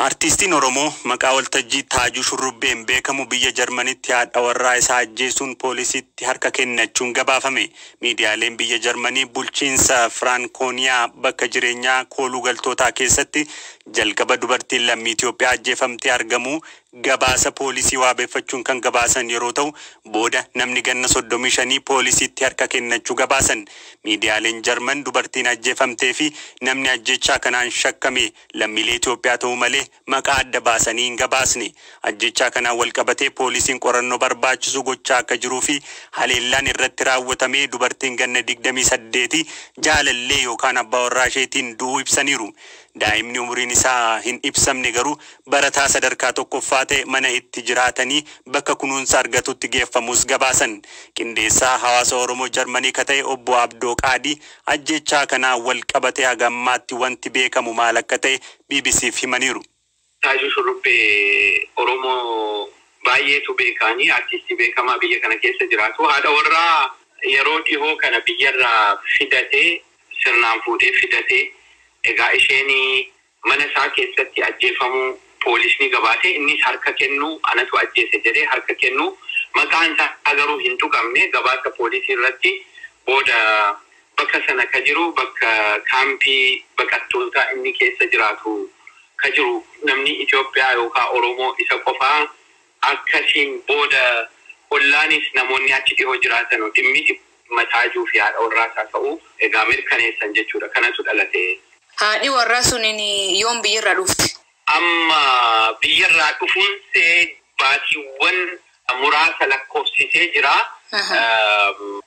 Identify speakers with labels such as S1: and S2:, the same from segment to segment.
S1: Artistiin Oromoo maqaa waltajjii Taajuu Shurrubbeen beekamu biyya Jarmanitti haadha warraa isaa ajjeesuun poolisiitti harka kennachuun gabaafame. Miidiyaaleen biyya Jarmanii bulchiinsa Firaankooniyaa bakka jireenyaa kooluu galtootaa keessatti jalqaba dubartiin lammii Itoophiyaa ajjeefamtee argamu gabaasa poolisii waabeeffachuun kan gabaasan yeroo ta'u booda namni ganna 35 poolisiitti harka kennachuu gabaasan. Miidiyaaleen Jarman dubartiin ajjeefamtee fi namni ajjechaa kanaan shakkame lammiilee Itoophiyaa ta'uu malee maqaa adda baasanii hin gabaasne. Ajjechaa kanaan walqabatee poolisiin qorannoo barbaachisu gochaa akka jiruu fi haleellaan irratti raawwatamee dubartiin ganna 28 jaalallee yookaan abbaa warraa isheetiin du'uu ibsaniiru. Daa'imni umriin isaa hin ibsamne garuu barataa sadarkaa tokkoffaa ta'e mana itti jiraatanii bakka kunuunsa argatutti geeffamus gabaasan. Qindeessaa hawaasa Oromoo Jarmanii ka ta'e obbo Abdoo Qaadii ajjechaa kanaan walqabatee hagammaatti wanti beekamu maal akka ta'e BBCf himaniiru.
S2: Taajuu Shurrubbee Oromoo baay'eetu beekanii artistii beekamaa biyya kana keessa jiraatu. Haadha warraa yeroo dhihoo kana biyyarraa fidatee sirnaan fuudhee fidatee egaa isheen mana isaa keessatti ajjeefamuu poolisni gabaate innis harka kennu anatu ajjeese jedhee harka kennu maqaan isaa garuu hin tuqamne gabaasa poolisii irratti booda bakka sana ka jiru bakka kaampii baqattoota inni keessa jiraatu ka jiru namni Itoophiyaa yookaan Oromoo isa qofaa akkasiin booda ollaanis namoonni achi dhihoo jiraatan dhimmi Taajuu fi haadha warraa isaa ta'uu egaa mirkaneessan jechuudha. Kanatu dhalate.
S3: Haadhi warraa suniin yoom biyyarraa dhufte?
S2: Amma biyyarraa dhufuunsee baatiiwwan muraasa lakkoofsisee jira.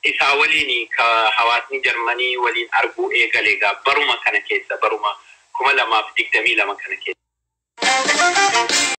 S2: Isaa waliin ka hawaasni Jarmanii waliin arguu eegale egaa baruma kana keessa baruma 2022 kana keessa.